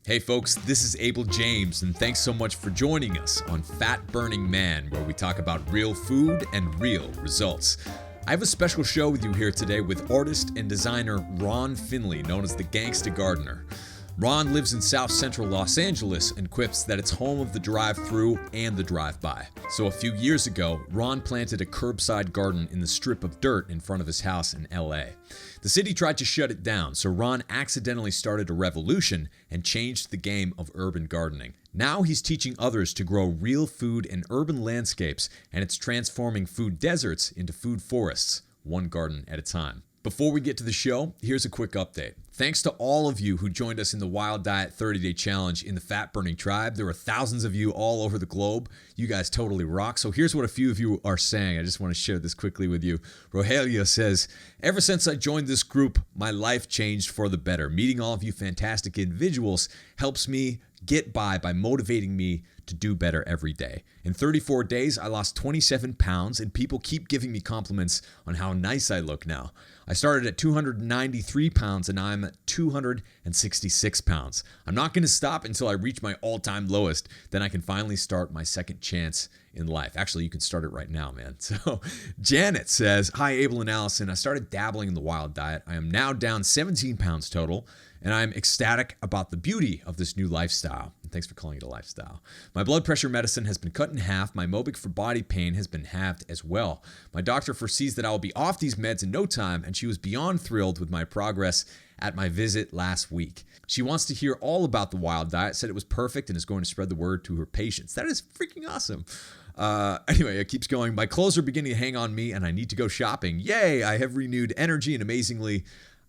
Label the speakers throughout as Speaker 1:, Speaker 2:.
Speaker 1: Hey folks, this is Abel James, and thanks so much for joining us on Fat Burning Man, where we talk about real food and real results. I have a special show with you here today with artist and designer Ron Finley, known as the Gangsta Gardener. Ron lives in South Central Los Angeles and quips that it's home of the drive-thru and the drive-by. So a few years ago, Ron planted a curbside garden in the strip of dirt in front of his house in LA. The city tried to shut it down, so Ron accidentally started a revolution and changed the game of urban gardening. Now he's teaching others to grow real food in urban landscapes, and it's transforming food deserts into food forests, one garden at a time. Before we get to the show, here's a quick update. Thanks to all of you who joined us in the Wild Diet 30-Day Challenge in the Fat Burning Tribe. There were thousands of you all over the globe. You guys totally rock. So here's what a few of you are saying. I just want to share this quickly with you. Rogelio says, ever since I joined this group, my life changed for the better. Meeting all of you fantastic individuals helps me get by motivating me to do better every day. In 34 days, I lost 27 pounds, and people keep giving me compliments on how nice I look now. I started at 293 pounds, and now I'm at 266 pounds. I'm not going to stop until I reach my all-time lowest. Then I can finally start my second chance in life. Actually, you can start it right now, man. So Janet says, hi, Abel and Allison. I started dabbling in the wild diet. I am now down 17 pounds total, and I'm ecstatic about the beauty of this new lifestyle. And thanks for calling it a lifestyle. My blood pressure medicine has been cut in half. My Mobic for body pain has been halved as well. My doctor foresees that I will be off these meds in no time, and she was beyond thrilled with my progress at my visit last week. She wants to hear all about the wild diet, said it was perfect, and is going to spread the word to her patients. That is freaking awesome. Anyway, it keeps going. My clothes are beginning to hang on me, and I need to go shopping. Yay! I have renewed energy, and amazingly,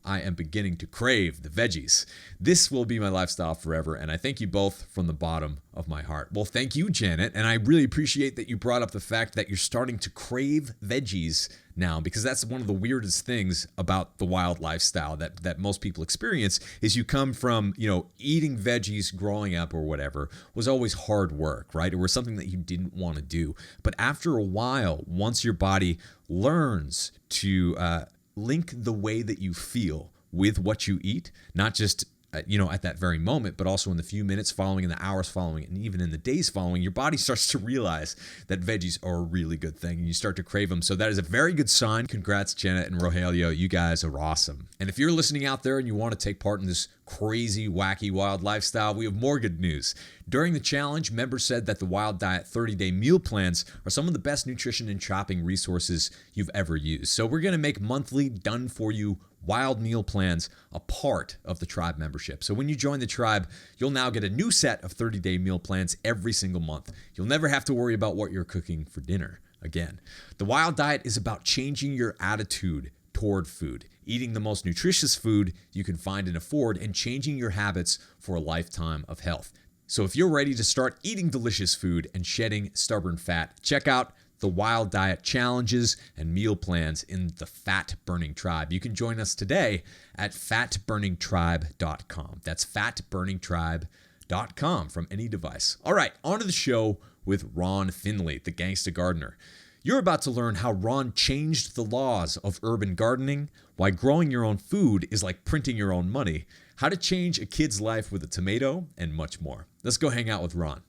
Speaker 1: I am beginning to crave the veggies. This will be my lifestyle forever, and I thank you both from the bottom of my heart. Well, thank you, Janet, and I really appreciate that you brought up the fact that you're starting to crave veggies now, because that's one of the weirdest things about the wild lifestyle that most people experience is you come from, eating veggies growing up or whatever was always hard work, right? It was something that you didn't want to do. But after a while, once your body learns to link the way that you feel with what you eat, not just at that very moment, but also in the few minutes following, in the hours following, and even in the days following, your body starts to realize that veggies are a really good thing, and you start to crave them. So that is a very good sign. Congrats, Janet and Rogelio. You guys are awesome. And if you're listening out there and you want to take part in this crazy, wacky, wild lifestyle, we have more good news. During the challenge, members said that the Wild Diet 30-Day Meal Plans are some of the best nutrition and shopping resources you've ever used. So we're going to make monthly, done-for-you wild meal plans a part of the tribe membership. So when you join the tribe, you'll now get a new set of 30-day meal plans every single month. You'll never have to worry about what you're cooking for dinner again. The Wild Diet is about changing your attitude toward food, eating the most nutritious food you can find and afford, and changing your habits for a lifetime of health. So if you're ready to start eating delicious food and shedding stubborn fat, check out the Wild Diet challenges and meal plans in the Fat Burning Tribe. You can join us today at fatburningtribe.com. That's fatburningtribe.com from any device. All right, on to the show with Ron Finley, the Gangsta Gardener. You're about to learn how Ron changed the laws of urban gardening, why growing your own food is like printing your own money, how to change a kid's life with a tomato, and much more. Let's go hang out with Ron.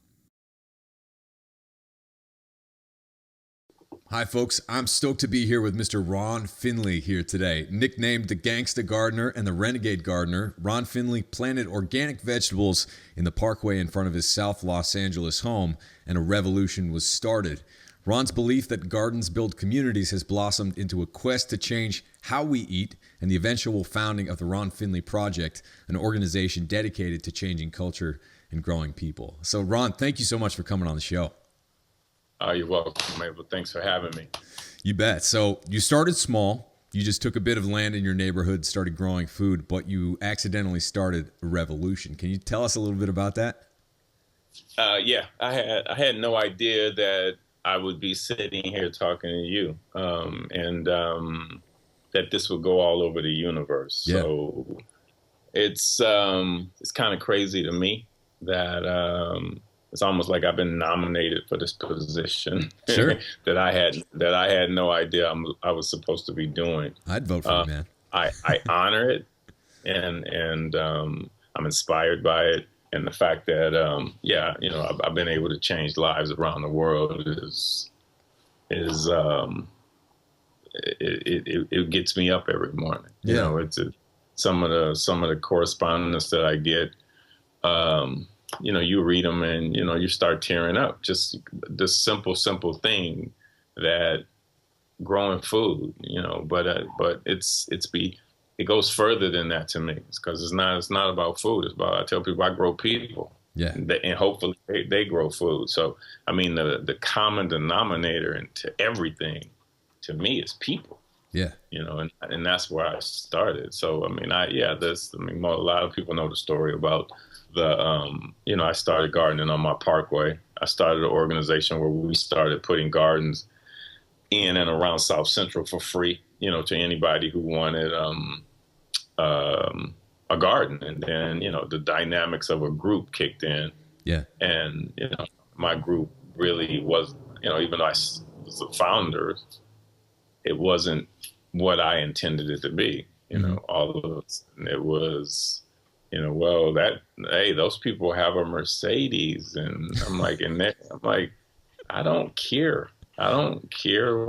Speaker 1: Hi folks, I'm stoked to be here with Mr. Ron Finley here today. Nicknamed the Gangsta Gardener and the Renegade Gardener, Ron Finley planted organic vegetables in the parkway in front of his South Los Angeles home, and a revolution was started. Ron's belief that gardens build communities has blossomed into a quest to change how we eat, and the eventual founding of the Ron Finley Project, an organization dedicated to changing culture and growing people. So Ron, thank you so much for coming on the show.
Speaker 2: You're welcome, Abel. Thanks for having me.
Speaker 1: You bet. So you started small. You just took a bit of land in your neighborhood, started growing food, but you accidentally started a revolution. Can you tell us a little bit about that?
Speaker 2: Yeah, I had no idea that I would be sitting here talking to you, and that this would go all over the universe. Yeah. So it's kind of crazy to me that it's almost like I've been nominated for this position.
Speaker 1: Sure.
Speaker 2: that I had no idea I was supposed to be doing.
Speaker 1: I'd vote for you, man.
Speaker 2: I honor it, and I'm inspired by it, And the fact that, I've been able to change lives around the world it gets me up every morning. You know, some of the correspondence that I get, you read them and, you start tearing up. Just this simple thing that growing food, but it goes further than that to me. It's because it's not about food. It's about, I tell people I grow people.
Speaker 1: Yeah.
Speaker 2: And hopefully they grow food. So, I mean, the common denominator into everything to me is people.
Speaker 1: Yeah.
Speaker 2: And that's where I started. So, I mean, a lot of people know the story about I started gardening on my parkway. I started an organization where we started putting gardens in and around South Central for free, to anybody who wanted a garden. And then, the dynamics of a group kicked in.
Speaker 1: Yeah.
Speaker 2: And, my group really was, even though I was the founder, it wasn't what I intended it to be. All of it was, those people have a Mercedes. And I'm like, I don't care. I don't care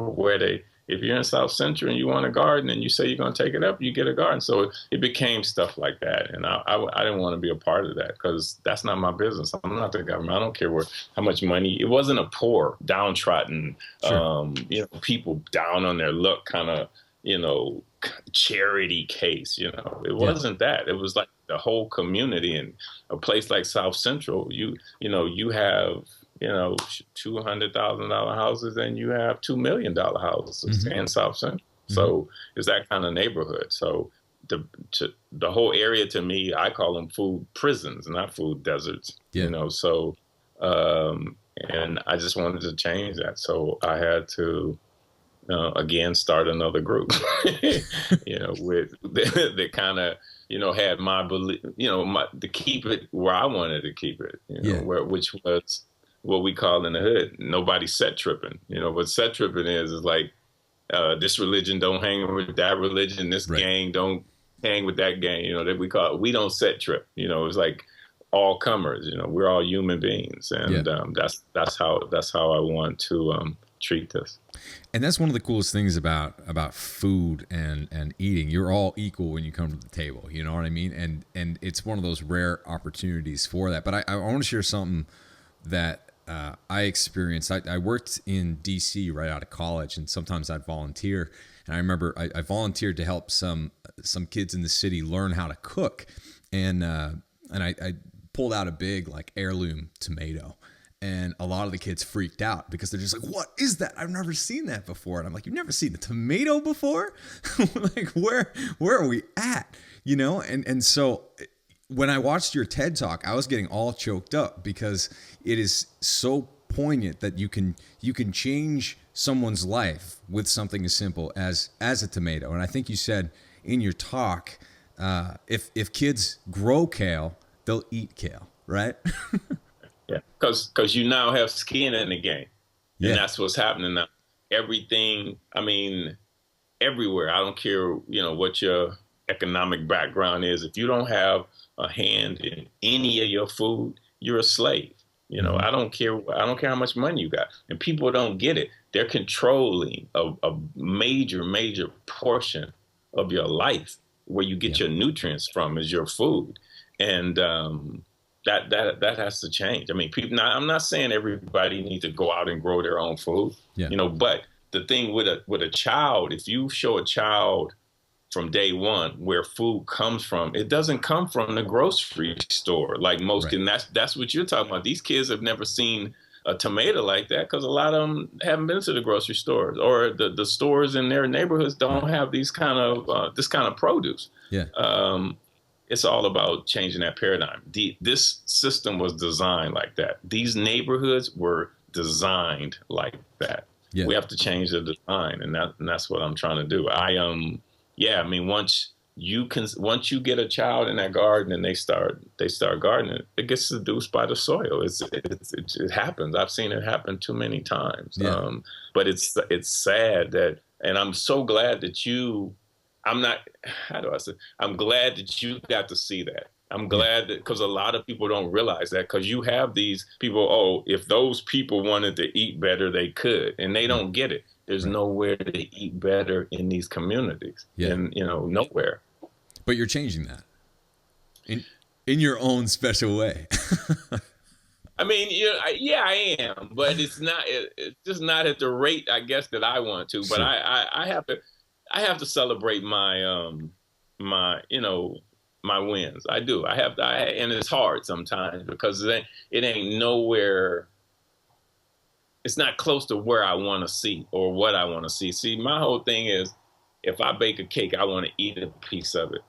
Speaker 2: if you're in South Central and you want a garden and you say you're going to take it up, you get a garden. So it became stuff like that. And I didn't want to be a part of that because that's not my business. I'm not the government. I don't care how much money. It wasn't a poor, downtrodden,
Speaker 1: Sure.
Speaker 2: People down on their luck kind of, charity case. It wasn't that. It was like the whole community. In a place like South Central, you have $200,000 houses and you have $2 million houses in South Central. So it's that kind of neighborhood. So the whole area to me, I call them food prisons, not food deserts.
Speaker 1: Yeah.
Speaker 2: So and I just wanted to change that. So I had to again start another group. With that kind of had my belief, to keep it where I wanted to keep it. Which was what we call in the hood, nobody set tripping. What set tripping is like, this religion don't hang with that religion. This gang don't hang with that gang. That we don't set trip. It's like all comers. We're all human beings, and that's how I want to treat this.
Speaker 1: And that's one of the coolest things about food and eating. You're all equal when you come to the table. You know what I mean? And it's one of those rare opportunities for that. But I want to share something that I experienced. I worked in DC right out of college, and sometimes I'd volunteer. And I remember I volunteered to help some kids in the city learn how to cook, and I pulled out a big like heirloom tomato, and a lot of the kids freaked out because they're just like, "What is that? I've never seen that before." And I'm like, "You've never seen a tomato before? Like where are we at? And so when I watched your TED Talk, I was getting all choked up because it is so poignant that you can change someone's life with something as simple as a tomato. And I think you said in your talk, if kids grow kale, they'll eat kale, right?
Speaker 2: Yeah, because you now have skin in the game, and that's what's happening now. Everything, I mean, everywhere. I don't care, what your economic background is. If you don't have a hand in any of your food, you're a slave. I don't care how much money you got. And people don't get it. They're controlling a major portion of your life where you get your nutrients from is your food. And that has to change. I mean, people. Now, I'm not saying everybody needs to go out and grow their own food. But the thing with a child, if you show a child from day one where food comes from, it doesn't come from the grocery store like most. And that's what you're talking about. These kids have never seen a tomato like that because a lot of them haven't been to the grocery stores, or the stores in their neighborhoods don't have these kind of this kind of produce. It's all about changing that paradigm. This system was designed like that. These neighborhoods were designed like that. We have to change the design, and that's what I'm trying to do. I mean, once you get a child in that garden and they start gardening, it gets seduced by the soil. It happens. I've seen it happen too many times. But it's sad that, and I'm so glad that I'm glad that you got to see that. I'm glad that, because a lot of people don't realize that, because you have these people, oh, if those people wanted to eat better, they could, and they don't get it. There's nowhere to eat better in these communities, and nowhere.
Speaker 1: But you're changing that in your own special way.
Speaker 2: I mean, I am, but it's not. It's just not at the rate, I guess, that I want to. But I have to celebrate my my wins. I do. I have to, and it's hard sometimes because it ain't nowhere. It's not close to where I want to see or what I want to see. See, my whole thing is, if I bake a cake, I want to eat a piece of it.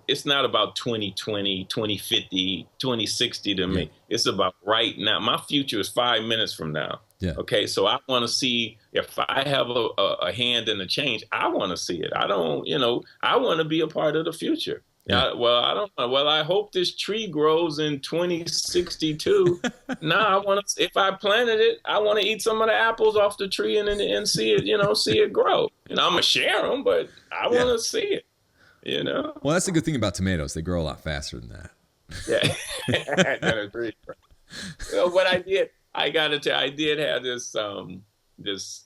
Speaker 2: It's not about 2020, 2050, 2060 to me. It's about right now. My future is 5 minutes from now. Yeah. Okay. So I want to see, if I have a hand in the change, I want to see it. I don't, I want to be a part of the future. Yeah. I don't know. Well, I hope this tree grows in 2062. I want to, if I planted it, I want to eat some of the apples off the tree and see it, see it grow. I'm going to share them, but I want to see it,
Speaker 1: Well, that's the good thing about tomatoes. They grow a lot faster than that.
Speaker 2: Yeah. Well, what I did, I got to tell you, I did have this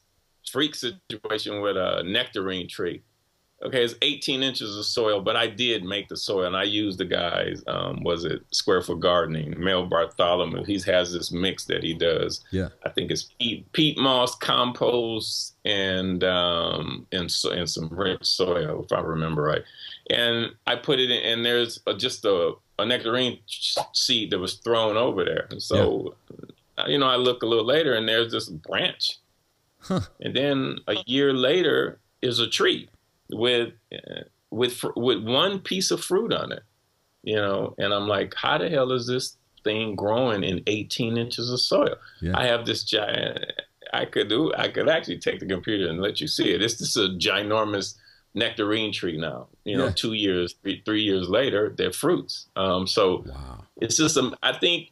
Speaker 2: freak situation with a nectarine tree. Okay, it's 18 inches of soil, but I did make the soil, and I used the guy's, Square Foot Gardening, Mel Bartholomew. He has this mix that he does. Yeah. I think it's peat moss, compost, and some rich soil, if I remember right. And I put it in, and there's just a nectarine seed that was thrown over there. And so, I look a little later, and there's this branch. Huh. And then a year later is a tree with one piece of fruit on it, and I'm like, how the hell is this thing growing in 18 inches of soil? Yeah. I have this giant, I could actually take the computer and let you see it. It's just a ginormous nectarine tree now, 2 years, 3 years later, they're fruits. So wow. It's just, I think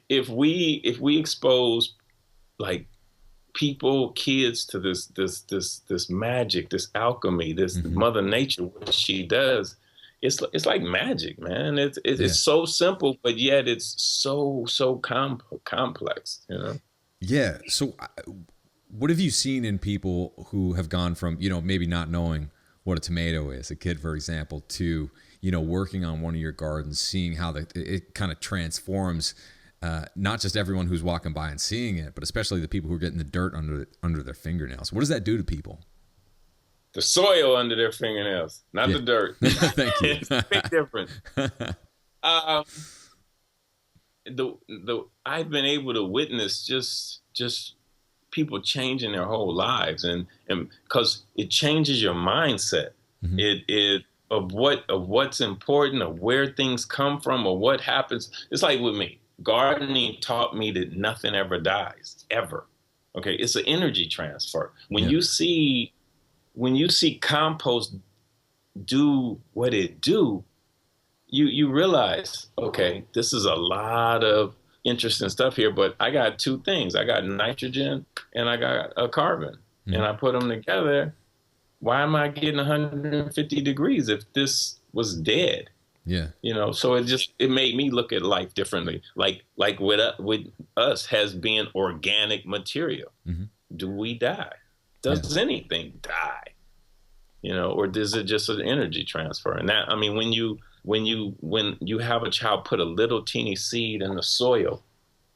Speaker 2: if we expose like people, kids, to this magic, this alchemy, this Mother Nature, what she does, it's like magic, man. It's so simple, but yet it's so complex,
Speaker 1: Yeah. So what have you seen in people who have gone from, maybe not knowing what a tomato is, a kid, for example, to, working on one of your gardens, seeing how it kind of transforms not just everyone who's walking by and seeing it, but especially the people who are getting the dirt under their fingernails. What does that do to people?
Speaker 2: The soil under their fingernails, not the dirt.
Speaker 1: Thank you.
Speaker 2: It's a big difference. I've been able to witness just people changing their whole lives, and because it changes your mindset. It of what's important, of where things come from, or what happens. It's like with me. Gardening taught me that nothing ever dies, ever. Okay, it's an energy transfer. When you see compost do what it do, you realize, okay, this is a lot of interesting stuff here, but I got two things. I got nitrogen and I got a carbon, and I put them together. Why am I getting 150 degrees if this was dead? Yeah. So it made me look at life differently. Like with us has been organic material. Do we die? Does anything die? Or is it just an energy transfer? And that, I mean, when you have a child put a little teeny seed in the soil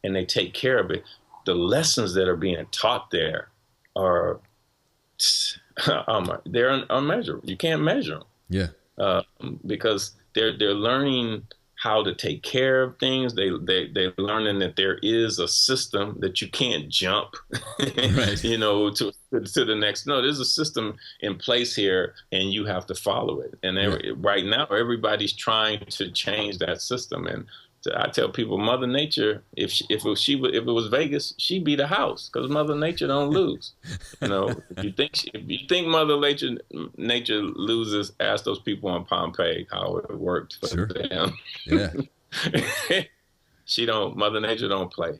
Speaker 2: and they take care of it, the lessons that are being taught there are, they're unmeasurable. You can't measure them. Yeah. Because they're learning how to take care of things. They're learning that there is a system that you can't jump, right. To the next. No, there's a system in place here, and you have to follow it. And right now, everybody's trying to change that system. And I tell people, Mother Nature, if it was Vegas, she'd be the house, because Mother Nature don't lose. If you think Mother Nature loses, ask those people in Pompeii how it worked for them. Yeah. Mother Nature don't play.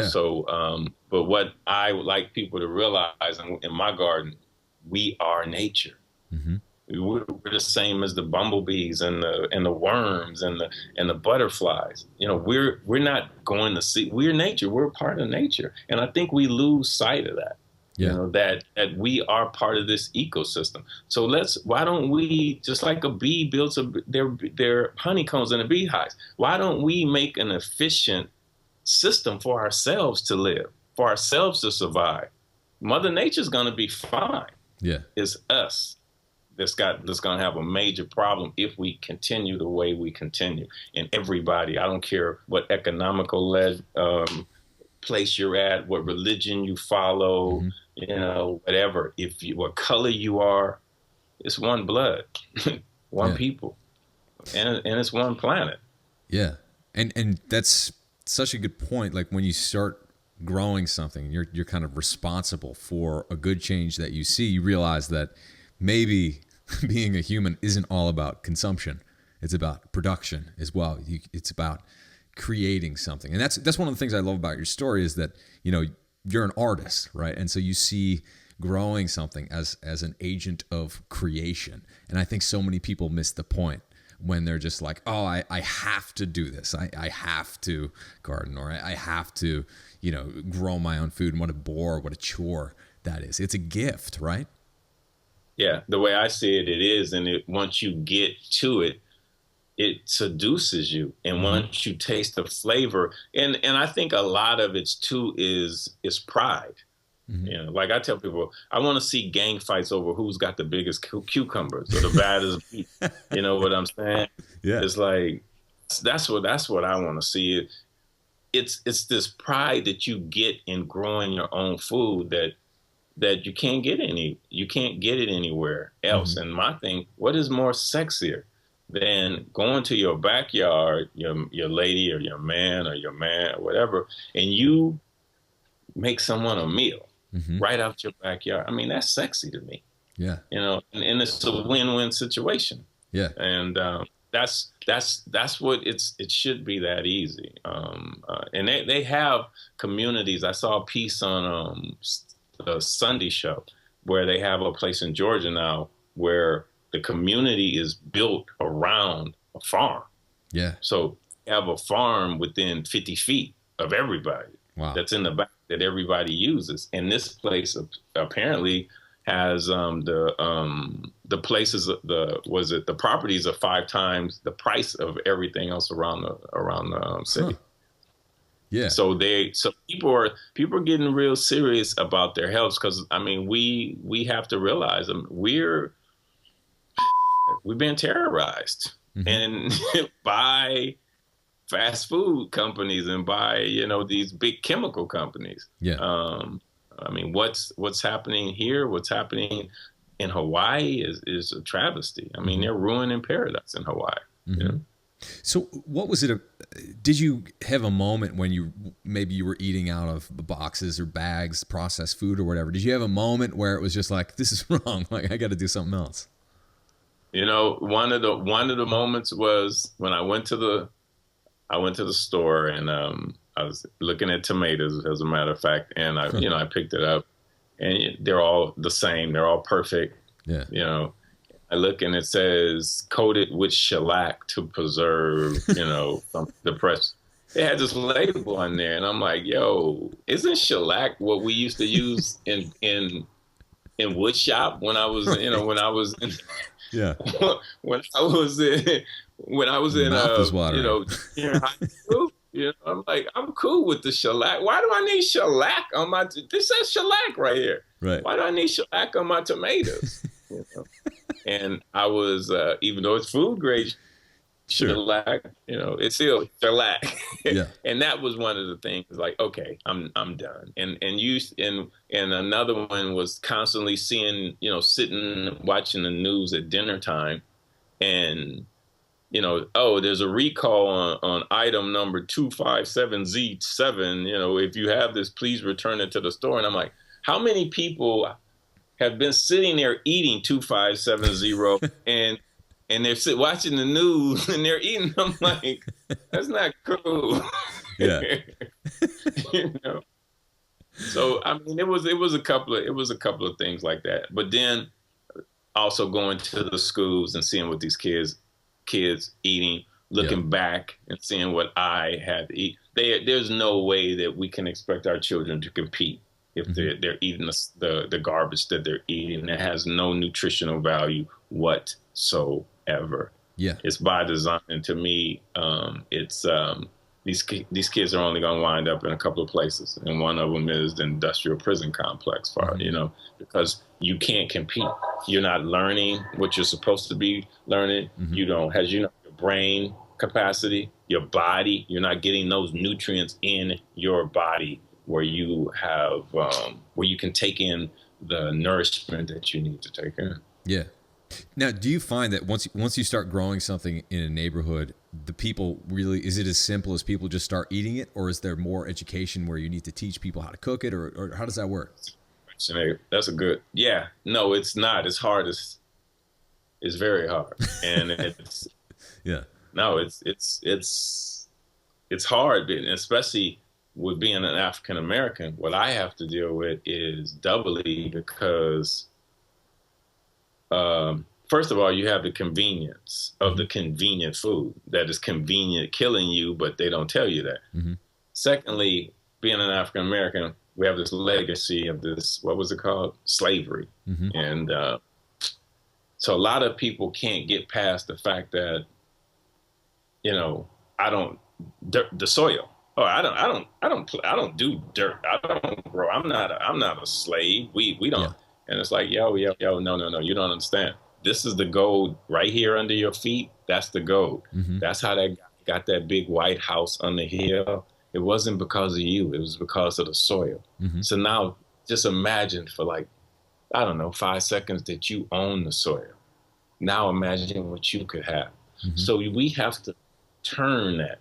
Speaker 2: So, but what I would like people to realize in my garden, we are nature. We're the same as the bumblebees and the worms and the butterflies. You know, we're not going to see. We're nature. We're a part of nature, and I think we lose sight of that.
Speaker 1: Yeah.
Speaker 2: You know, that we are part of this ecosystem. So why don't we, just like a bee builds their honeycombs in the beehives, why don't we make an efficient system for ourselves to live, for ourselves to survive? Mother Nature's going to be fine.
Speaker 1: Yeah.
Speaker 2: It's us that's going to have a major problem if we continue the way we continue. And everybody, I don't care what economical place you're at, what religion you follow, mm-hmm. you know, whatever, what color you are, it's one blood, one people, and it's one planet.
Speaker 1: Yeah. And that's such a good point. Like when you start growing something, you're kind of responsible for a good change that you see, you realize that maybe being a human isn't all about consumption. It's about production as well. It's about creating something. And that's one of the things I love about your story is that, you know, you're an artist, right? And so you see growing something as an agent of creation. And I think so many people miss the point when they're just like, oh, I have to do this. I have to garden, or I have to, you know, grow my own food. And what a bore, what a chore that is. It's a gift, right?
Speaker 2: Yeah, the way I see it, it is. And once you get to it, it seduces you. And mm-hmm. once you taste the flavor, and I think a lot of it too is pride. Mm-hmm. You know, like I tell people, I want to see gang fights over who's got the biggest cucumbers or the baddest beef. You know what I'm saying?
Speaker 1: Yeah.
Speaker 2: It's like, that's what I want to see. It's this pride that you get in growing your own food that you can't get it anywhere else. Mm-hmm. And my thing, what is more sexier than going to your backyard, your lady or your man or whatever, and you make someone a meal mm-hmm. right out your backyard. I mean, that's sexy to me.
Speaker 1: Yeah.
Speaker 2: You know, and it's a win-win situation.
Speaker 1: Yeah.
Speaker 2: And that's what it should be that easy. And they have communities. I saw a piece on the Sunday show where they have a place in Georgia now where the community is built around a farm.
Speaker 1: Yeah.
Speaker 2: So you have a farm within 50 feet of everybody. Wow. That's in the back that everybody uses. And this place apparently has the places, the properties are 5 times the price of everything else around the city. Huh.
Speaker 1: Yeah.
Speaker 2: So people are getting real serious about their health, because I mean we have to realize we've been terrorized mm-hmm. and by fast food companies and by, you know, these big chemical companies.
Speaker 1: Yeah.
Speaker 2: I mean, what's happening here, what's happening in Hawaii is a travesty. I mean, they're ruining paradise in Hawaii. Mm-hmm. You know?
Speaker 1: So what was it? Did you have a moment when you were eating out of boxes or bags, processed food or whatever? Did you have a moment where it was just like, this is wrong, like I got to do something else?
Speaker 2: You know, one of the moments was when I went to the store and I was looking at tomatoes, as a matter of fact, and I picked it up, and they're all the same. They're all perfect. Yeah. You know, I look and it says coated with shellac to preserve, you know, the press. It had this label on there, and I'm like, yo, isn't shellac what we used to use in wood shop when I was, you know, when I was in,
Speaker 1: yeah,
Speaker 2: when I was in, you know, junior high school. You know, I'm like, I'm cool with the shellac. Why do I need shellac on my? This says shellac right here.
Speaker 1: Right.
Speaker 2: Why do I need shellac on my tomatoes? You know? And I was, even though it's food grade shellac, you know, it's still shellac.
Speaker 1: Yeah.
Speaker 2: And that was one of the things. Like, okay, I'm done. And another one was constantly seeing, you know, sitting watching the news at dinner time, and you know, oh, there's a recall on item number 257Z7. You know, if you have this, please return it to the store. And I'm like, how many people have been sitting there eating 2570 and they're watching the news and they're eating? I'm like, that's not cool.
Speaker 1: Yeah.
Speaker 2: You know. So I mean, it was a couple of things like that. But then also going to the schools and seeing what these kids eating, looking back and seeing what I had to eat. There's no way that we can expect our children to compete if they're eating the garbage that they're eating that has no nutritional value whatsoever.
Speaker 1: Yeah,
Speaker 2: it's by design. And to me, these kids are only going to wind up in a couple of places, and one of them is the industrial prison complex, because you can't compete. You're not learning what you're supposed to be learning. You don't, as you know, your brain capacity, your body, you're not getting those nutrients in your body where you have, where you can take in the nourishment that you need to take in.
Speaker 1: Yeah. Now, do you find that once you start growing something in a neighborhood, the people really, is it as simple as people just start eating it, or is there more education where you need to teach people how to cook it, or how does that work?
Speaker 2: That's a good, yeah. No, it's not. It's hard. It's very hard. And it's,
Speaker 1: yeah.
Speaker 2: No, it's hard, especially with being an African American. What I have to deal with is doubly because, first of all, you have the convenience of the convenient food that is convenient killing you, but they don't tell you that. Secondly, being an African American, we have this legacy of this, what was it called? Slavery. And so a lot of people can't get past the fact that, the soil. Oh, I don't do dirt. I don't grow. I'm not a slave. We don't. Yeah. And it's like, yo, no, you don't understand. This is the gold right here under your feet. That's the gold. That's how that got that big white house on the hill. It wasn't because of you. It was because of the soil. So now just imagine for 5 seconds that you own the soil. Now imagine what you could have. So we have to turn that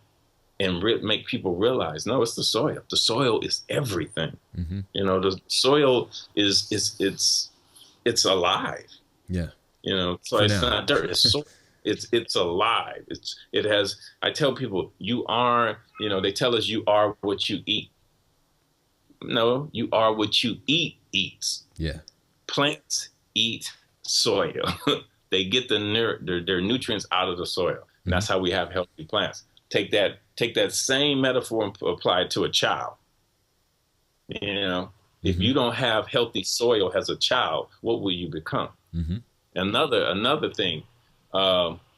Speaker 2: and make people realize, no, it's the soil. The soil is everything. The soil it's alive. Yeah. So it's not dirt. It's soil. It's alive. It has. I tell people, you are. They tell us you are what you eat. No, you are what you eats. Yeah. Plants eat soil. They get their nutrients out of the soil. And that's how we have healthy plants. Take that same metaphor and apply it to a child. If you don't have healthy soil as a child, what will you become? Another thing,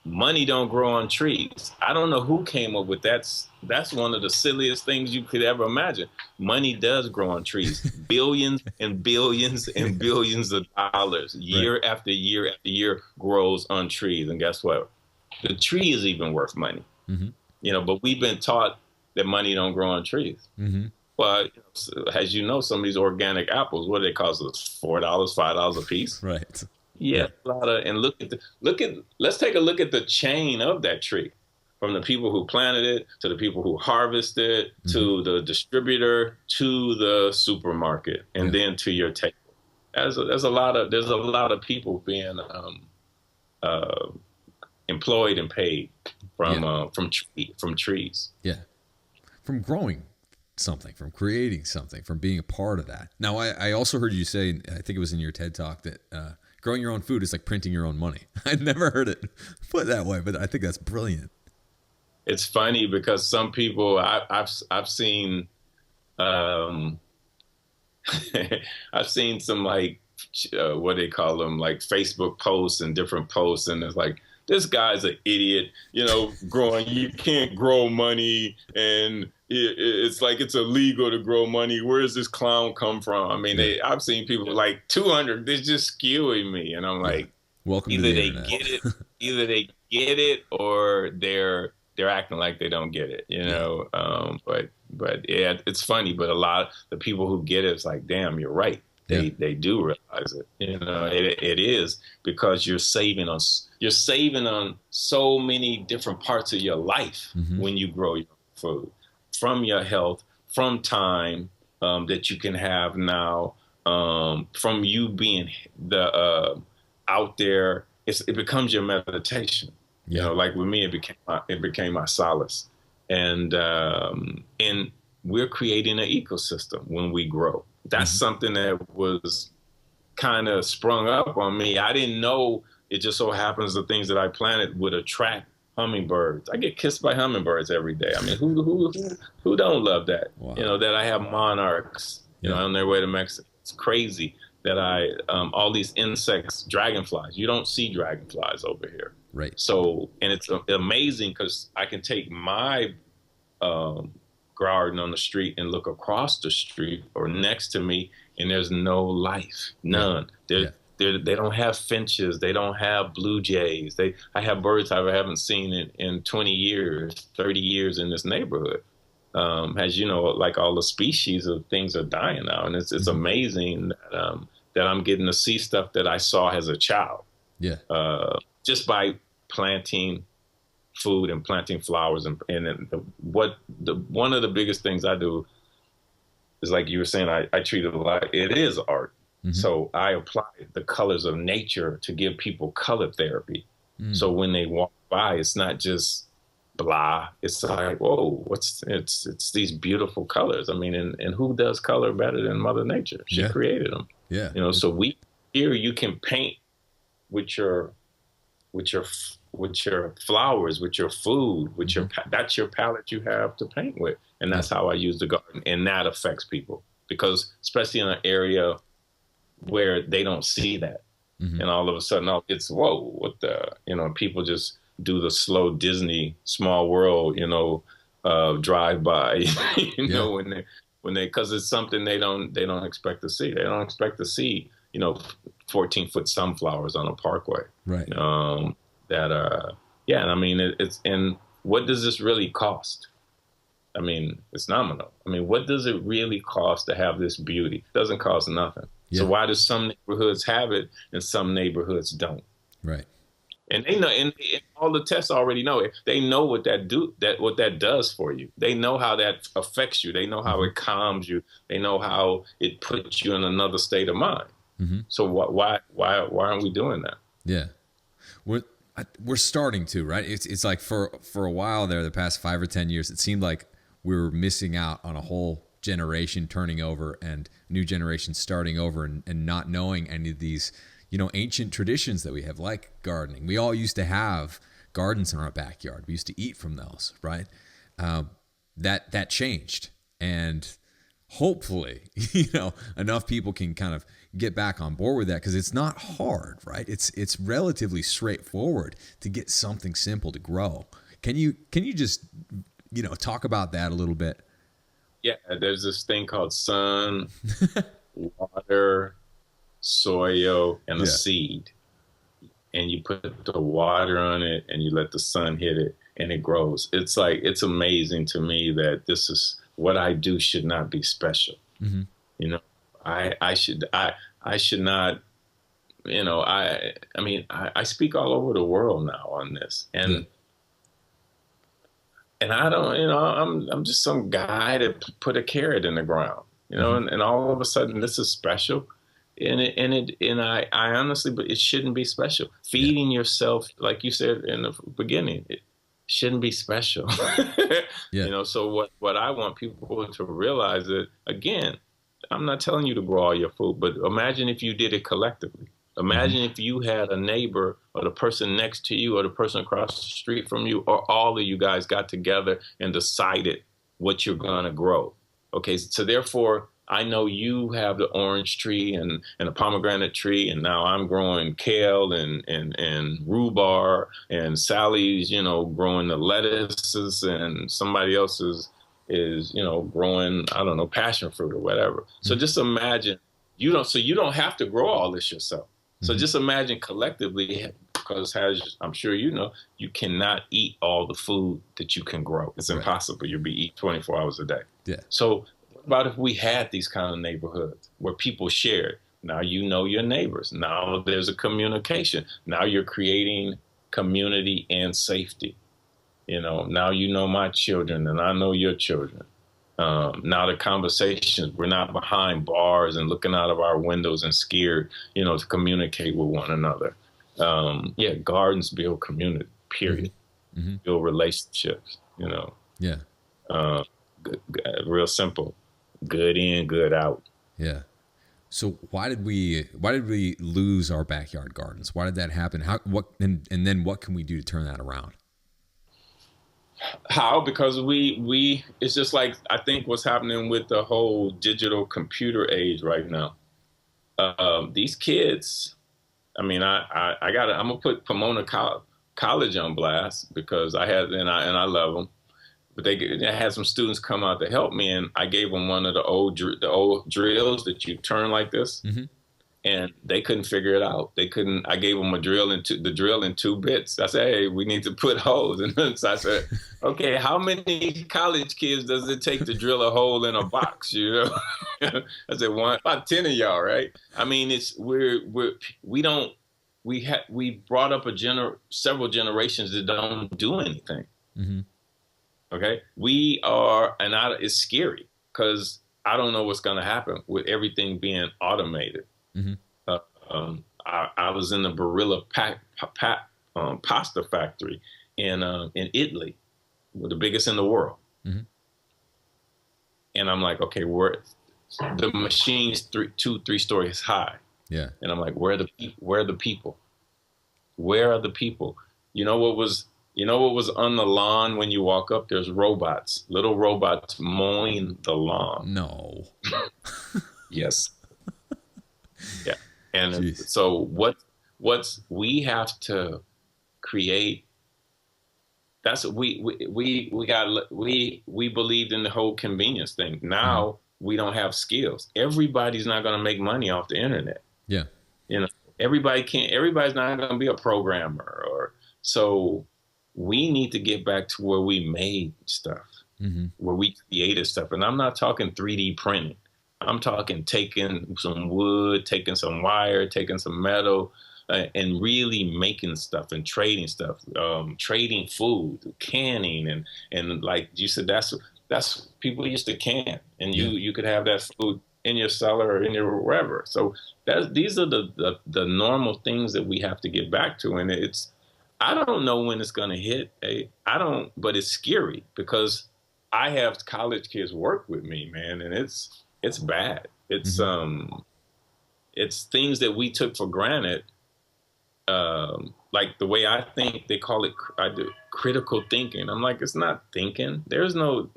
Speaker 2: money don't grow on trees. I don't know who came up with that. That's one of the silliest things you could ever imagine. Money does grow on trees. Billions and billions and billions of dollars year after year after year grows on trees. And guess what? The tree is even worth money. But we've been taught that money don't grow on trees. But as you know, some of these organic apples, what do they cost us? $4, $5 a piece. Right. Yeah, a lot of, and let's take a look at the chain of that tree, from the people who planted it to the people who harvest it to the distributor to the supermarket and then to your table. There's a lot of people being employed and paid from trees. Yeah, from growing something, from creating something, from being a part of that. Now, I also heard you say, I think it was in your TED Talk, that growing your own food is like printing your own money. I'd never heard it put that way, but I think that's brilliant. It's funny because some people I've seen I've seen some what they call them, like Facebook posts and different posts, and it's like, this guy's an idiot, you can't grow money, and it's like it's illegal to grow money. Where does this clown come from? I mean, I've seen people like 200, they're just skewing me, and I'm like, welcome either to the internet. Either they get it or they're acting like they don't get it, but yeah, it's funny, but a lot of the people who get it, it's like, damn, you're right. They do realize it. It is because you're saving on so many different parts of your life when you grow your food, from your health, from time that you can have now, from you being out there. It becomes your meditation. Like with me, it became my solace, and we're creating an ecosystem when we grow. That's something that was kind of sprung up on me. I didn't know it just so happens the things that I planted would attract hummingbirds. I get kissed by hummingbirds every day. I mean, who don't love that?
Speaker 1: Wow.
Speaker 2: You know, that I have monarchs, you know, on their way to Mexico. It's crazy that all these insects, dragonflies, you don't see dragonflies over here.
Speaker 1: Right.
Speaker 2: So, and it's amazing because I can take my garden on the street and look across the street or next to me, and there's no life, none.
Speaker 1: Yeah.
Speaker 2: They don't have finches. They don't have blue jays. I have birds I haven't seen in 20 years, 30 years in this neighborhood. As you know, like all the species of things are dying now, and it's amazing that I'm getting to see stuff that I saw as a child.
Speaker 1: Yeah.
Speaker 2: Just by planting food and planting flowers, and one of the biggest things I do is, like you were saying, I treat it like it is art. So I apply the colors of nature to give people color therapy. So when they walk by, it's not just blah. It's like, whoa, it's these beautiful colors. I mean, and who does color better than Mother Nature? She created them. Yeah. You know, so here you can paint with your flowers, with your food, with that's your palette you have to paint with. And that's how I use the garden. And that affects people, because especially in an area where they don't see that. And all of a sudden, it's, whoa, what the, you know, people just do the slow Disney small world, you know, drive-by, you know, when they, cause it's something they don't expect to see. They don't expect to see, you know, 14-foot sunflowers on a parkway. Right. And I mean, and what does this really cost? I mean, it's nominal. I mean, what does it really cost to have this beauty? It doesn't cost nothing. Yeah. So why do some neighborhoods have it and some neighborhoods don't? Right. And they know, and all the tests already know it. They know what that does for you. They know how that affects you. They know how it calms you. They know how it puts you in another state of mind. So why aren't we doing that? Yeah. We're starting to, right? It's like for a while there, the past 5 or 10 years, it seemed like we were missing out on a whole generation turning over and new generations starting over and not knowing any of these, you know, ancient traditions that we have, like gardening. We all used to have gardens in our backyard. We used to eat from those, right? That changed, and hopefully, you know, enough people can kind of get back on board with that, because it's not hard, right? It's relatively straightforward to get something simple to grow. Can you just, you know, talk about that a little bit? Yeah, there's this thing called sun, water, soil, and a seed. And you put the water on it and you let the sun hit it and it grows. It's like, it's amazing to me that this is what I do should not be special. You know, I should not, you know, I mean, I speak all over the world now on this, and I don't, you know, I'm just some guy that put a carrot in the ground, you know, and all of a sudden this is special. And I honestly, but it shouldn't be special. Feeding yourself, like you said in the beginning, it shouldn't be special. You know, so what I want people to realize that, again, I'm not telling you to grow all your food, but imagine if you did it collectively. Imagine if you had a neighbor or the person next to you or the person across the street from you, or all of you guys got together and decided what you're going to grow. Okay, so therefore, I know you have the orange tree and a pomegranate tree, and now I'm growing kale and rhubarb, and Sally's, you know, growing the lettuces, and somebody else is, you know, growing, I don't know, passion fruit or whatever. So just imagine, you don't have to grow all this yourself. So just imagine collectively, because as I'm sure you know, you cannot eat all the food that you can grow. It's impossible. You'll be eating 24 hours a day. Yeah. So what about if we had these kind of neighborhoods where people shared? Now you know your neighbors. Now there's a communication. Now you're creating community and safety. You know, now you know my children and I know your children. Now the conversations, we're not behind bars and looking out of our windows and scared, you know, to communicate with one another. Gardens build community, period. Build relationships, you know. Yeah. Real simple. Good in, good out. Yeah.
Speaker 1: So why did we lose our backyard gardens? Why did that happen? And then what can we do to turn that around?
Speaker 2: How? Because we it's just like, I think what's happening with the whole digital computer age right now. These kids, I mean, I'm gonna put Pomona College on blast because I love them. But they had some students come out to help me, and I gave them one of the old drills that you turn like this, and they couldn't figure it out. They couldn't. I gave them the drill in 2 bits. I said, "Hey, we need to put holes." And so I said, "Okay, how many college kids does it take to drill a hole in a box?" You know, I said, about 10 of y'all, right? I mean, we brought up several generations that don't do anything.
Speaker 1: Mm-hmm.
Speaker 2: Okay, it's scary because I don't know what's going to happen with everything being automated.
Speaker 1: Mm-hmm.
Speaker 2: I was in the Barilla pasta factory in Italy, the biggest in the world, and I'm like, okay, the machine's 2-3 stories high,
Speaker 1: yeah,
Speaker 2: and I'm like, where are the people? Where are the people? You know what was on the lawn when you walk up? There's little robots mowing the lawn.
Speaker 1: No.
Speaker 2: Yes. Yeah. And
Speaker 1: Jeez.
Speaker 2: so we have to create. That's what we believed in the whole convenience thing. Now we don't have skills. Everybody's not going to make money off the internet.
Speaker 1: Yeah.
Speaker 2: You know, everybody's not going to be a programmer so we need to get back to where we made stuff, where we created stuff. And I'm not talking 3D printing. I'm talking taking some wood, taking some wire, taking some metal, and really making stuff and trading stuff, trading food, canning. And like you said, that's people used to can. And you could have that food in your cellar or in your wherever. So these are the normal things that we have to get back to. And I don't know when it's going to hit. But it's scary because I have college kids work with me, man, and it's bad. It's it's things that we took for granted. Like the way I think, they call it, I do critical thinking. I'm like, it's not thinking. There's no,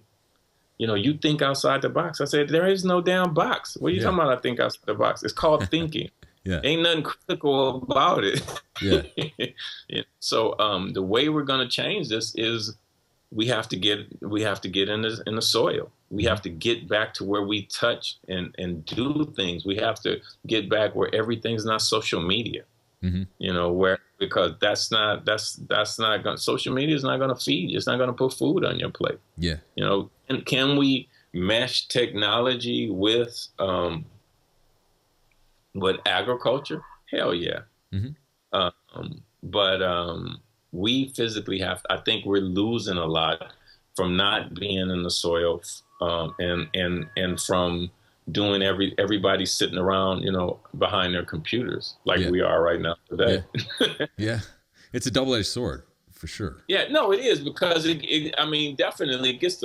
Speaker 2: you think outside the box. I said, there is no damn box. What are you talking about? I think outside the box. It's called thinking.
Speaker 1: Yeah.
Speaker 2: Ain't nothing critical about it.
Speaker 1: Yeah.
Speaker 2: So the way we're going to change this is we have to get in the soil. We have to get back to where we touch and do things. We have to get back where everything's not social media. Because that's not going. Social media is not going to feed you. It's not going to put food on your plate.
Speaker 1: Yeah.
Speaker 2: And can we mesh technology with agriculture? Hell yeah. But we physically I think we're losing a lot from not being in the soil, and from doing everybody sitting around, behind their computers like we are right now today.
Speaker 1: Yeah. It's a double-edged sword for sure.
Speaker 2: Yeah, no, it is, because definitely it gets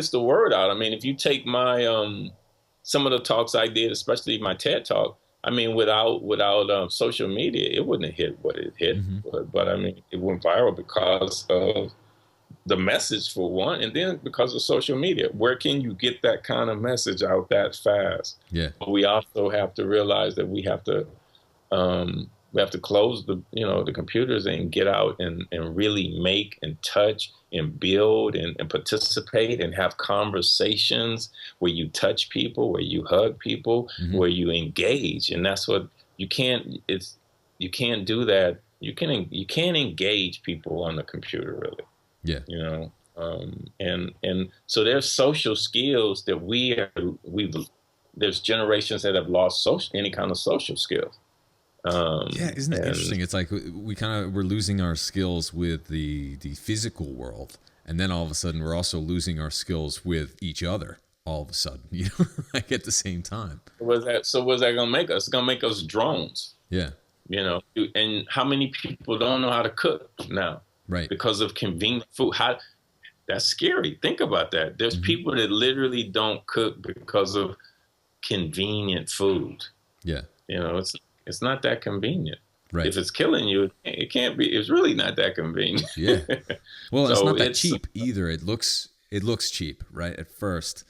Speaker 2: the word out. I mean, if you take my some of the talks I did, especially my TED talk, without social media, it wouldn't have hit what it hit. But it went viral because of the message, for one, and then because of social media. Where can you get that kind of message out that fast?
Speaker 1: Yeah.
Speaker 2: But we also have to realize that we have to close the computers and get out and really make and touch and build and participate and have conversations where you touch people, where you hug people, where you engage. And that's what you can't do that. You can't engage people on the computer, really. Yeah. And so there's social skills that there's generations that have lost any kind of social skills.
Speaker 1: Isn't it interesting? It's like we're losing our skills with the physical world, and then all of a sudden we're also losing our skills with each other. All of a sudden, like at the same time.
Speaker 2: What's that gonna make us? It's gonna make us drones.
Speaker 1: Yeah.
Speaker 2: And how many people don't know how to cook now?
Speaker 1: Right.
Speaker 2: Because of convenient food. That's scary. Think about that. There's people that literally don't cook because of convenient food.
Speaker 1: Yeah.
Speaker 2: It's not that convenient.
Speaker 1: Right.
Speaker 2: If it's killing you, it can't be. It's really not that convenient.
Speaker 1: Yeah. Well, it's
Speaker 2: So
Speaker 1: not that cheap either. It looks cheap, right, at first,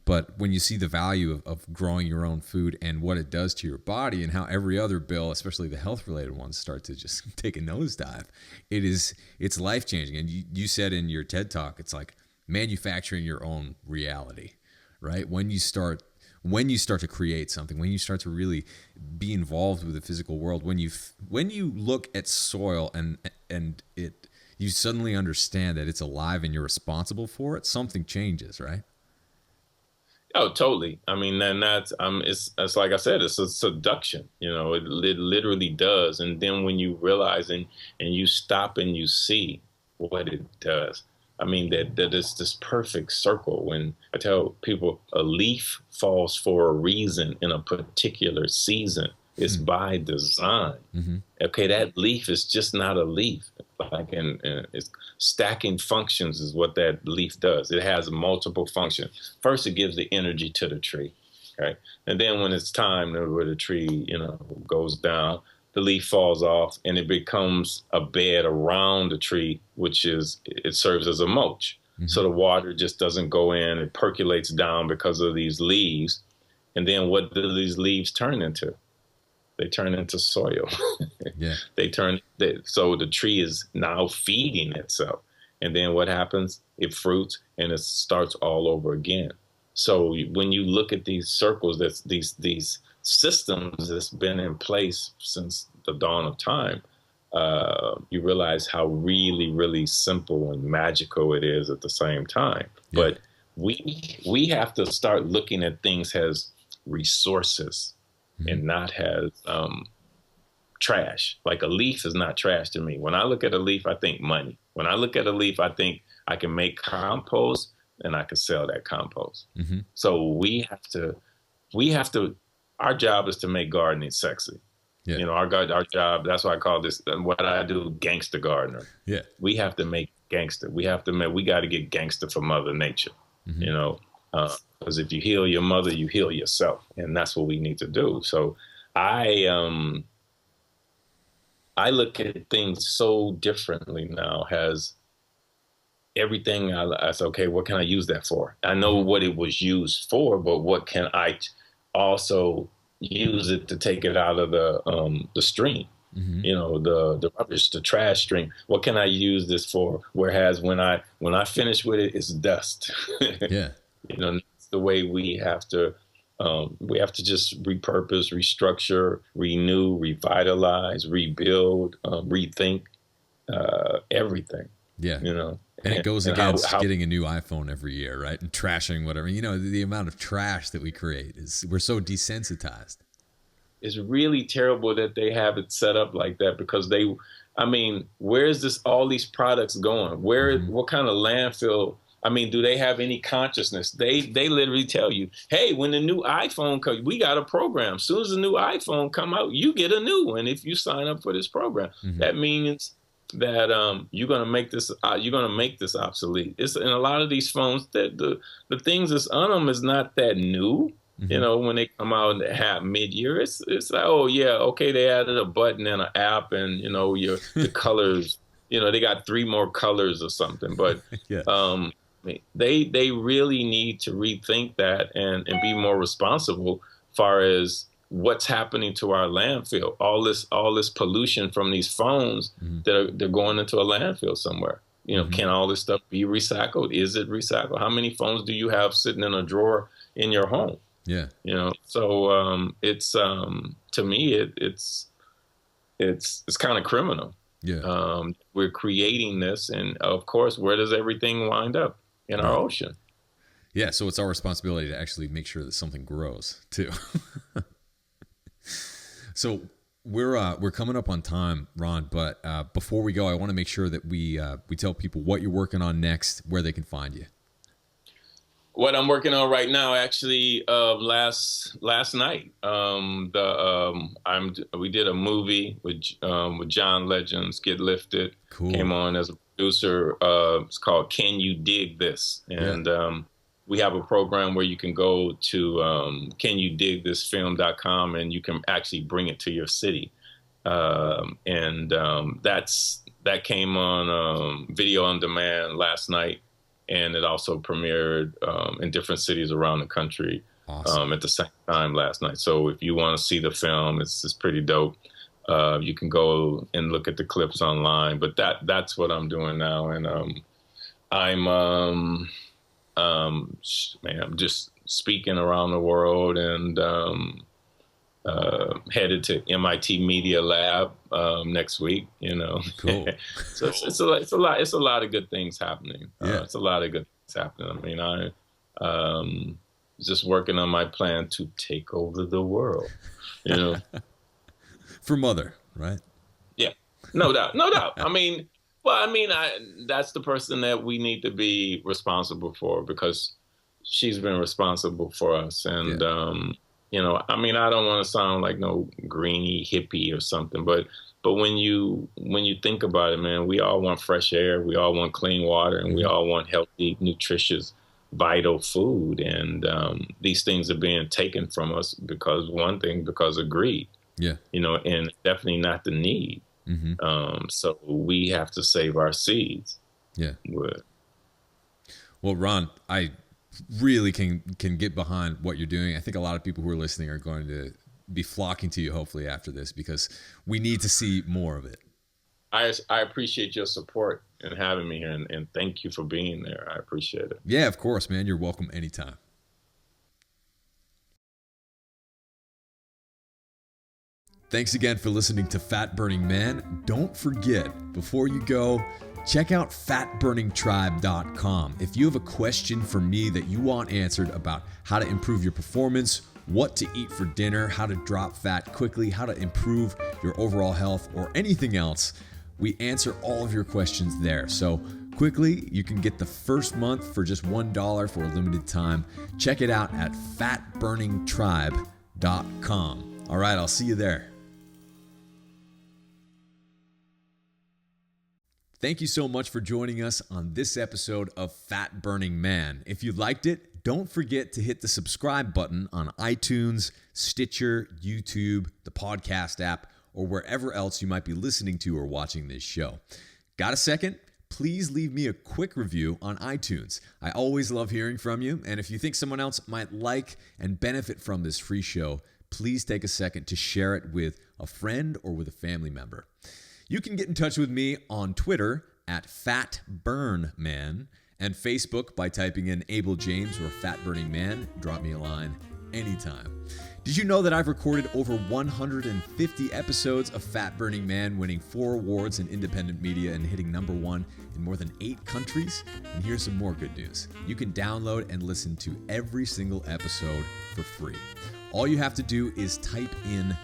Speaker 1: but when you see the value of growing your own food and what it does to your body and how every other bill, especially the health related ones, start to just take a nosedive, it's life changing. And you said in your TED talk, it's like manufacturing your own reality, right? When you start to create something, when you start to really be involved with the physical world, when you look at soil and you suddenly understand that it's alive and you're responsible for it, something changes, right?
Speaker 2: Oh, totally. I mean, then it's like I said, it's a seduction. It literally does. And then when you realize and you stop and you see what it does, I mean, that it's this perfect circle. When I tell people a leaf falls for a reason in a particular season, it's by design.
Speaker 1: Mm-hmm.
Speaker 2: Okay, that leaf is just not a leaf. Like, and it's stacking functions is what that leaf does. It has multiple functions. First, it gives the energy to the tree. Okay, and then when it's time where the tree, goes down, the leaf falls off and it becomes a bed around the tree, it serves as a mulch. Mm-hmm. So the water just doesn't go in, it percolates down because of these leaves. And then what do these leaves turn into? They turn into soil.
Speaker 1: Yeah.
Speaker 2: So the tree is now feeding itself. And then what happens? It fruits and it starts all over again. So when you look at these circles, that's these systems that's been in place since the dawn of time, you realize how really, really simple and magical it is at the same time. Yeah. But we have to start looking at things as resources, mm-hmm. and not as trash. Like a leaf is not trash to me. When I look at a leaf, I think money. When I look at a leaf, I think I can make compost and I can sell that compost. Mm-hmm. So we have to, our job is to make gardening sexy. Yeah. Our job, that's why I call this, what I do, Gangsta Gardener.
Speaker 1: Yeah.
Speaker 2: We have to make gangster. We got to get gangster for Mother Nature, mm-hmm. Because if you heal your mother, you heal yourself. And that's what we need to do. So I look at things so differently now. Has everything I say, okay, what can I use that for? I know what it was used for, but what can I also use it to take it out of the stream? Mm-hmm. The rubbish, the trash stream. What can I use this for? Whereas when I finish with it, it's dust.
Speaker 1: Yeah.
Speaker 2: It's the way we have to just repurpose, restructure, renew, revitalize, rebuild, rethink everything.
Speaker 1: Yeah. And it goes against getting a new iPhone every year, right? And trashing whatever. The amount of trash that we create we're so desensitized.
Speaker 2: It's really terrible that they have it set up like that, because where is all these products going? Mm-hmm. What kind of landfill? Do they have any consciousness? They literally tell you, hey, when the new iPhone comes, we got a program. As soon as the new iPhone come out, you get a new one if you sign up for this program. Mm-hmm. That means that you're gonna make this obsolete. It's in a lot of these phones that the things that's on them is not that new. Mm-hmm. When they come out and mid-year, it's like, oh yeah, okay, they added a button and an app, and the colors, they got 3 more colors or something. But yeah. They really need to rethink that and be more responsible as far as what's happening to our landfill. All this pollution from these phones, mm-hmm. they're going into a landfill somewhere. Mm-hmm. Can all this stuff be recycled? Is it recycled? How many phones do you have sitting in a drawer in your home?
Speaker 1: Yeah.
Speaker 2: So it's to me it's kind of criminal.
Speaker 1: Yeah.
Speaker 2: We're creating this, and of course, where does everything wind up? In our ocean.
Speaker 1: Yeah, so it's our responsibility to actually make sure that something grows too. So we're coming up on time, Ron, but before we go, I want to make sure that we tell people what you're working on next, where they can find you.
Speaker 2: What I'm working on right now, actually, last night, we did a movie with John Legend's Get Lifted.
Speaker 1: Cool.
Speaker 2: Came on as a producer. It's called Can You Dig This? And we have a program where you can go to canyoudigthisfilm.com and you can actually bring it to your city. That came on video on demand last night, and it also premiered in different cities around the country. Awesome. At the same time last night. So if you want to see the film, it's pretty dope. You can go and look at the clips online. But that's what I'm doing now, and I'm just speaking around the world, and headed to MIT Media Lab next week.
Speaker 1: Cool.
Speaker 2: So it's a lot of good things happening. It's a lot of good things happening. I mean, just working on my plan to take over the world.
Speaker 1: For mother, right?
Speaker 2: Yeah, no doubt. I mean, that's the person that we need to be responsible for, because she's been responsible for us. And, I don't want to sound like no greeny hippie or something, but when you think about it, man, we all want fresh air. We all want clean water, and we all want healthy, nutritious, vital food. And these things are being taken from us because of greed. Yeah. And definitely not the need. Mm-hmm. So we have to save our seeds. Yeah.
Speaker 1: Well, Ron, I really can get behind what you're doing. I think a lot of people who are listening are going to be flocking to you, hopefully, after this, because we need to see more of it.
Speaker 2: I appreciate your support and having me here, and thank you for being there. I appreciate it.
Speaker 1: Yeah, of course, man. You're welcome anytime. Thanks again for listening to Fat Burning Man. Don't forget, before you go, check out fatburningtribe.com. If you have a question for me that you want answered about how to improve your performance, what to eat for dinner, how to drop fat quickly, how to improve your overall health, or anything else, we answer all of your questions there. So quickly, you can get the first month for just $1 for a limited time. Check it out at fatburningtribe.com. All right, I'll see you there. Thank you so much for joining us on this episode of Fat Burning Man. If you liked it, don't forget to hit the subscribe button on iTunes, Stitcher, YouTube, the podcast app, or wherever else you might be listening to or watching this show. Got a second? Please leave me a quick review on iTunes. I always love hearing from you, and if you think someone else might like and benefit from this free show, please take a second to share it with a friend or with a family member. You can get in touch with me on Twitter at FatBurnMan and Facebook by typing in Abel James or Fat Burning Man. Drop me a line anytime. Did you know that I've recorded over 150 episodes of Fat Burning Man, winning 4 awards in independent media and hitting #1 in more than 8 countries? And here's some more good news. You can download and listen to every single episode for free. All you have to do is type in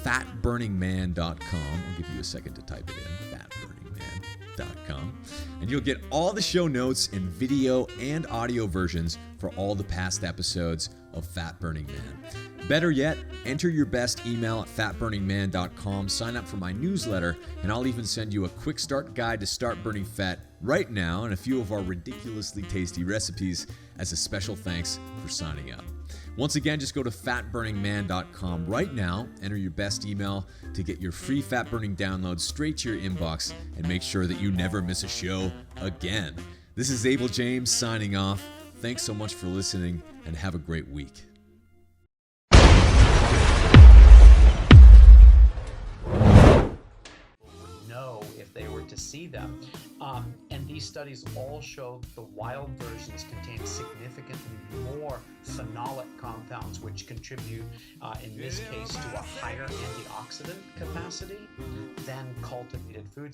Speaker 1: fatburningman.com. I'll give you a second to type it in, fatburningman.com. And you'll get all the show notes in video and audio versions for all the past episodes of Fat Burning Man. Better yet, enter your best email at fatburningman.com, sign up for my newsletter, and I'll even send you a quick start guide to start burning fat right now and a few of our ridiculously tasty recipes as a special thanks for signing up. Once again, just go to fatburningman.com right now, enter your best email to get your free fat burning download straight to your inbox, and make sure that you never miss a show again. This is Abel James signing off. Thanks so much for listening, and have a great week.
Speaker 3: Know if they were to see them. And these studies all show the wild versions contain significantly more phenolic compounds, which contribute, in this case, to a higher antioxidant capacity than cultivated foods.